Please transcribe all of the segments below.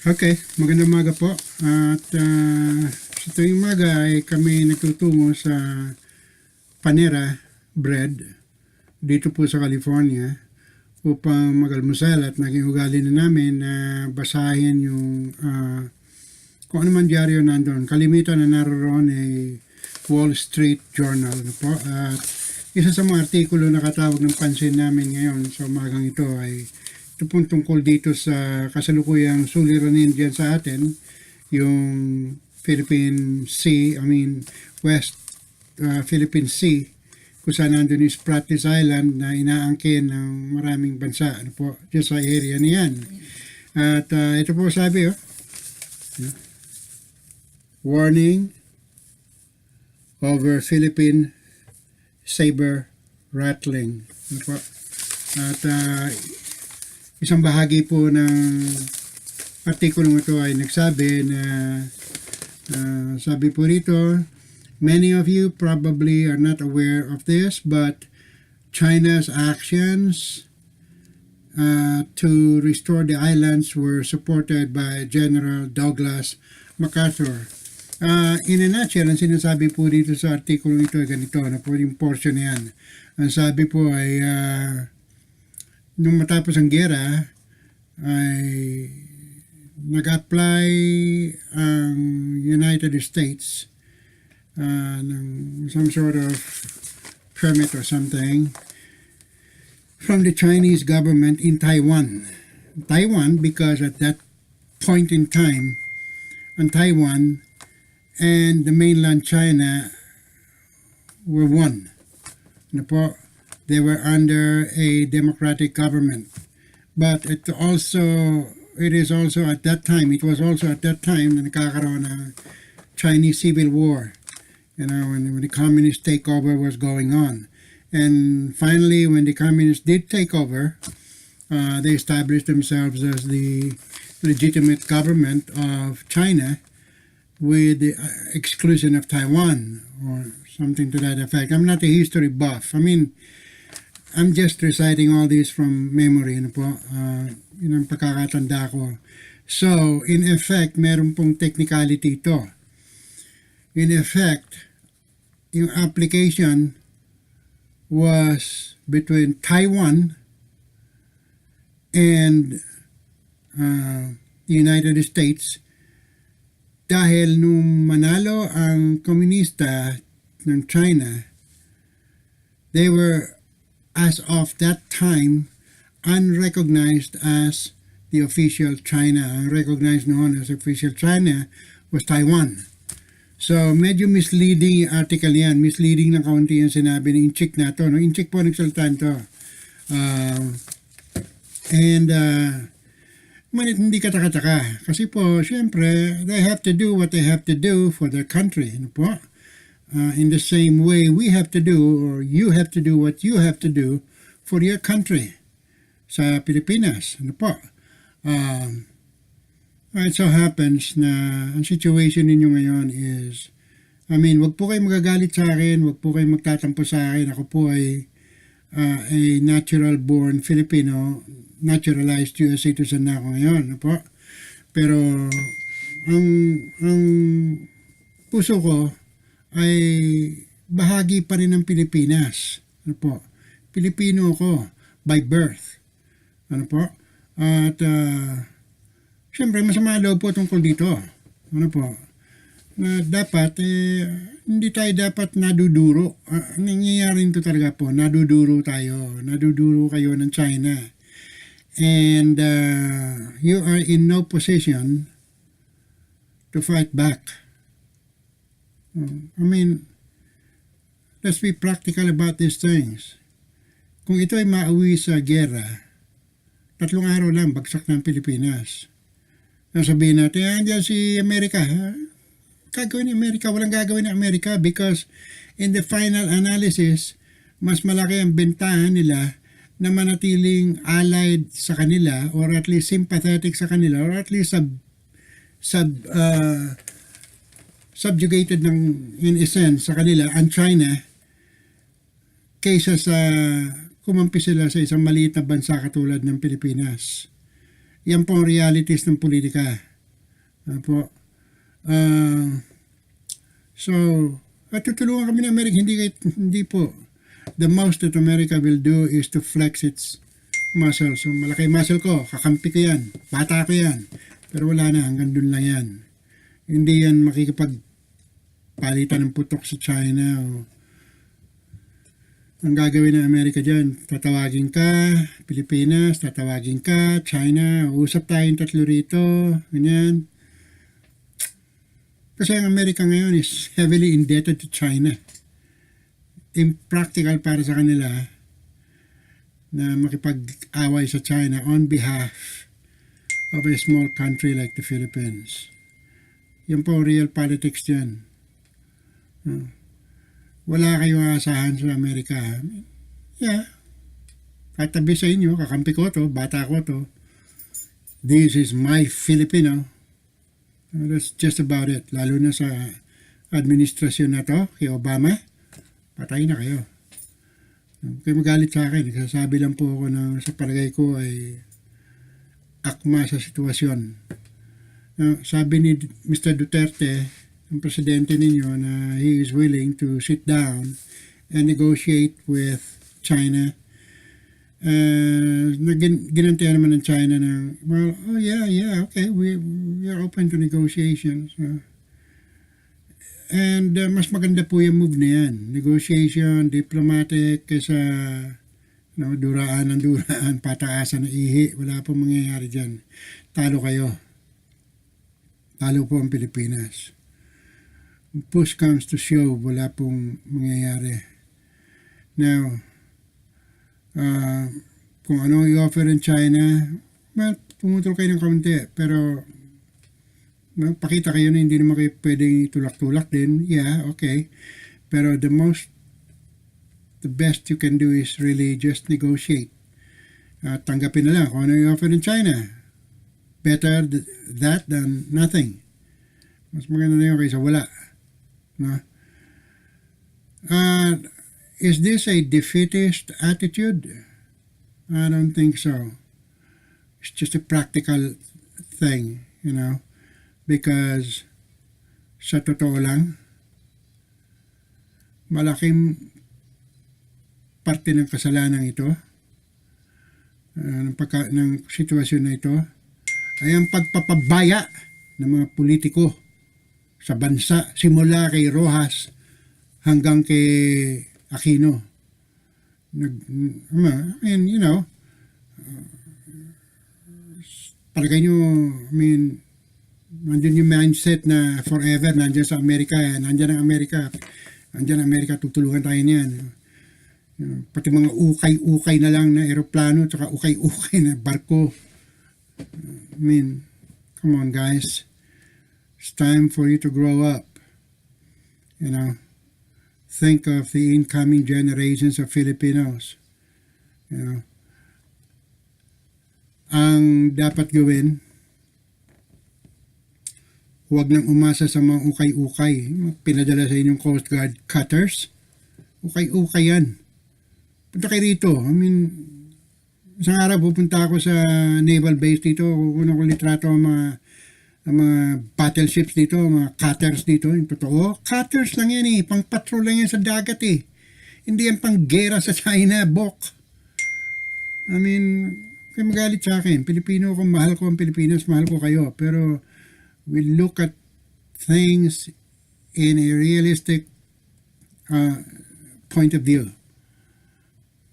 Okay, magandang umaga po. At sa tuwing umaga ay kami nagtutungo sa Panera Bread dito po sa California upang mag-almusal, at naging ugali na namin na basahin yung kung ano man dyaryo nandun. Kalimitan na naroon ay Wall Street Journal na po. At isa sa mga artikulo na katawag ng pansin namin ngayon sa umagang ito ay ito pong tungkol dito sa kasalukuyang suliranin dyan sa atin, yung West Philippine Sea, kung saan nandun yung Spratlys Island na inaangkin ng maraming bansa, ano po, dyan sa area niyan. At ito po sabi, warning over Philippine saber rattling. Ano po? At isang bahagi po ng artikulong ito ay nagsabi na sabi po rito, many of you probably are not aware of this, but China's actions to restore the islands were supported by General Douglas MacArthur. In a nutshell, ang sinasabi po dito sa artikulong ito ay ganito, na po yung portion na yan. Ang sabi po ay nung matapos ang gera ay nag-apply ang United States ng some sort of permit or something from the Chinese government in Taiwan. Taiwan, because at that point in time, on Taiwan and the mainland China were one. Ano po? They were under a democratic government. But it was also at that time na nakakaroon ng Chinese Civil War, when the communist takeover was going on. And finally, when the communists did take over, they established themselves as the legitimate government of China with the exclusion of Taiwan, or something to that effect. I'm not a history buff. I'm just reciting all this from memory, yun ang pagkakatanda ko. So, in effect, meron pong technicality ito. In effect, yung application was between Taiwan and the United States, dahil nung manalo ang komunista ng China, they were, as of that time, unrecognized as the official China. Recognized noon as official China was Taiwan. So, medyo misleading yung article yan. Misleading ng kaunti yung sinabi ng Inchik na to. Inchik po nagsalita to. Ngunit hindi kataka-taka. Kasi po, syempre, they have to do what they have to do for their country. Ano po? In the same way we have to do, or you have to do what you have to do for your country sa Pilipinas. Ano po? It so happens na ang situation ninyo ngayon is, wag po kayo magagalit sa akin, wag po kayo magtatampo sa akin. Ako po ay a natural-born Filipino, naturalized US citizen na ako ngayon. Ano po? Pero ang puso ko ay bahagi pa rin ng Pilipinas. Ano po? Pilipino ako by birth. Ano po? At siyempre masama daw po tungkol dito. Ano po? Na dapat hindi tayo dapat naduduro. Nangyayari ito talaga po. Naduduro tayo. Naduduro kayo ng China. And you are in no position to fight back. Let's be practical about these things. Kung ito ay mauwi sa gera, 3 araw lang, bagsak ng Pilipinas. Sabihin natin, andyan si Amerika. Gagawin ni Amerika, walang gagawin ng Amerika, because in the final analysis, mas malaki ang bentahan nila na manatiling allied sa kanila, or at least sympathetic sa kanila, or at least subjugated in a sense sa kanila, ang China, kaysa sa kumampi sila sa isang maliit na bansa katulad ng Pilipinas. Yan po ang realities ng politika. Po. So, at tutulungan kami ng Amerika, hindi po. The most that America will do is to flex its muscle. So, malaki muscle ko, kakampi ko yan, bata ko yan. Pero wala na, hanggang dun lang yan. Hindi yan makikipagpalitan ng putok sa China o ang gagawin ng Amerika dyan, tatawagin ka, Pilipinas, tatawagin ka, China, usap tayong tatlo rito, ganyan. Kasi ang Amerika ngayon is heavily indebted to China. Impractical para sa kanila na makipag-away sa China on behalf of a small country like the Philippines. Yan po real politics dyan. Wala kayong asahan sa Amerika. Yeah. Katabi sa inyo, kakampi ko to, bata ko to. This is my Filipino. That's just about it. Lalo na sa administrasyon na to, kay Obama, patay na kayo. Kaya magalit sa akin. Sasabi lang po ako na sa palagay ko ay akma sa sitwasyon. Sabi ni Mr. Duterte, ang presidente ninyo, na he is willing to sit down and negotiate with China. Ginantihan naman ng China na, well, oh yeah, okay, we are open to negotiations. And mas maganda po yung move na yan. Negotiation, diplomatic, kaysa duraan ng duraan, pataasan ng ihi. Wala pong mangyayari dyan. Talo kayo. Talo po ang Pilipinas. Push comes to shove, wala pong mangyayari. Now, kung ano i-offer in China, well, pumutol kayo ng kaunti, pero pakita kayo na hindi naman kayo pwedeng tulak-tulak din, yeah, okay. Pero the best you can do is really just negotiate. Tanggapin na lang kung ano i-offer in China. Better that than nothing. Mas maganda na yun kaysa wala. No? Is this a defeatist attitude? I don't think so. It's just a practical thing, because sa totoo lang, malaking parte ng kasalanan ito, ng sitwasyon na ito, ay ang pagpapabaya ng mga politiko sa bansa, simula kay Rojas hanggang kay Aquino. Palagay nyo, nandyan yung mindset na forever, nandyan sa Amerika, nandyan ang Amerika, tutulungan tayo niyan. Pati mga ukay-ukay na lang na eroplano, tsaka ukay-ukay na barko. Come on guys. It's time for you to grow up. Think of the incoming generations of Filipinos. Ang dapat gawin, huwag nang umasa sa mga ukay-ukay. Pinadala sa inyong Coast Guard cutters. Ukay-ukay yan. Punta kayo rito. Isang araw pupunta ako sa naval base dito. Kukunan ko litrato ang mga battleships dito, mga cutters dito, yung totoo. Cutters lang yan pang patrol lang yan sa dagat Hindi yan pang gera sa China, bok. Kaya magalit sa akin. Pilipino ko, mahal ko ang Pilipinas, mahal ko kayo. Pero we look at things in a realistic point of view.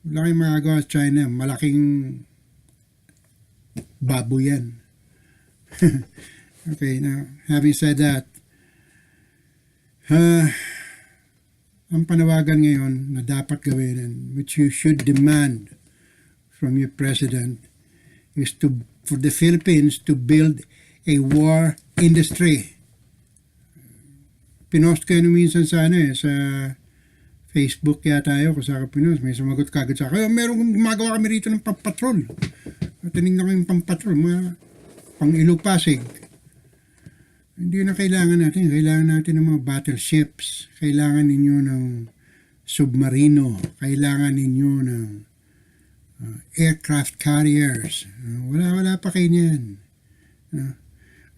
Wala kayong magagawa sa China. Malaking baboy yan. Okay, now, having said that, ang panawagan ngayon na dapat gawin and which you should demand from your president is for the Philippines to build a war industry. Pinost kayo minsan sa sa Facebook yata tayo kung saan ka pinost. May sumagot kagad sa akin. Meron gumagawa kami rito ng pampatrol. Tinignan ko yung pampatrol, mga pang-Ilog Pasig. Hindi na kailangan natin. Kailangan natin ng mga battleships. Kailangan ninyo ng submarino. Kailangan ninyo ng aircraft carriers. Wala pa kayo niyan.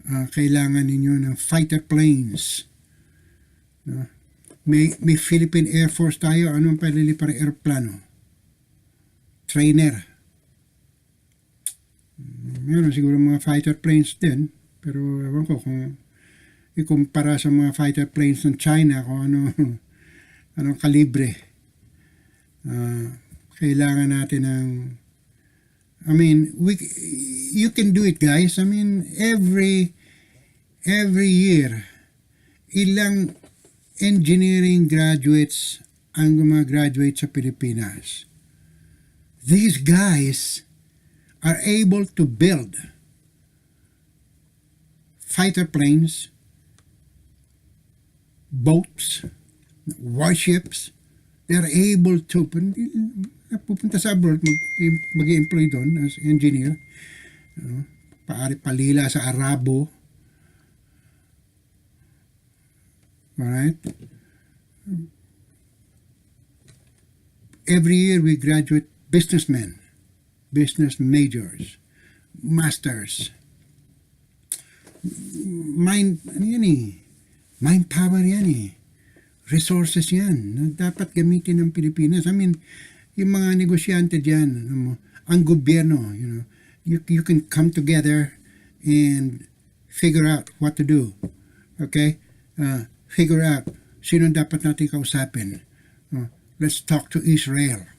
kailangan ninyo ng fighter planes. No? May Philippine Air Force tayo. Anong palilipar aeroplano? Trainer. Meron siguro mga fighter planes din. Pero ewan ko kung ikumpara sa mga fighter planes ng China kung anong kalibre. Kailangan natin ng you can do it, guys. Every year, ilang engineering graduates ang gumagraduate sa Pilipinas. These guys are able to build fighter planes, boats, warships. They're able to pupunta sa abroad, mag-i-employ doon as engineer. Palila sa Arabo. Alright? Every year we graduate businessmen, business majors, masters. Mind power yan eh. Resources yan na dapat gamitin ng Pilipinas. Yung mga negosyante dyan, ang gobyerno, you can come together and figure out what to do. Okay? Figure out sino dapat natin kausapin. Let's talk to Israel,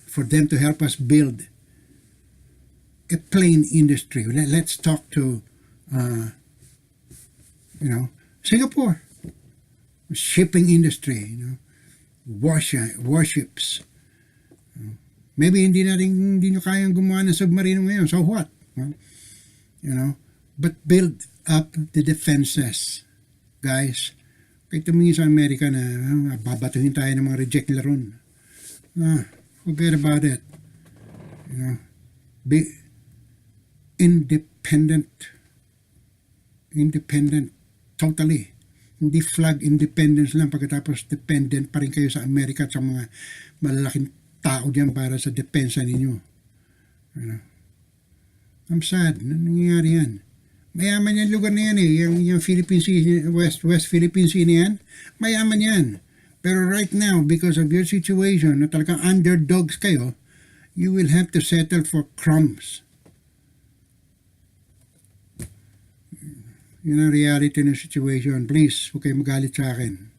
for them to help us build a plane industry. Let's talk to, Singapore. Shipping industry, warships. Maybe hindi nyo kayang gumawa ng submarino ngayon. So what? But build up the defenses, guys. Kahit tumingin sa Amerika na babatuhin tayo ng mga reject nila ron. Forget about it. Be independent totally. Hindi flag independence lang pagkatapos dependent pa rin kayo sa Amerika at sa mga malalaking tao diyan para sa depensa ninyo. I'm sad. Nangyayari yan. Mayaman yan lugar na yan eh. Yung Philippine Sea, West Philippine Sea na yan, mayaman yan. Pero right now, because of your situation, na talagang underdogs kayo, you will have to settle for crumbs. Yun ang reality ng situation. Please, huwag kayo magalit sa akin.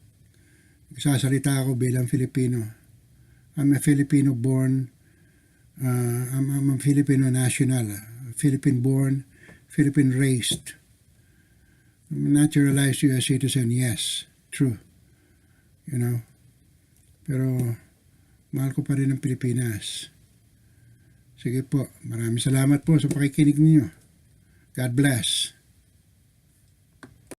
Nagsasalita ako bilang Filipino. I'm a Filipino born. I'm a Filipino national. Philippine born, Philippine raised. I'm a naturalized U.S. citizen, yes. True. Pero mahal ko pa rin ang Pilipinas. Sige po. Maraming salamat po sa pakikinig ninyo. God bless.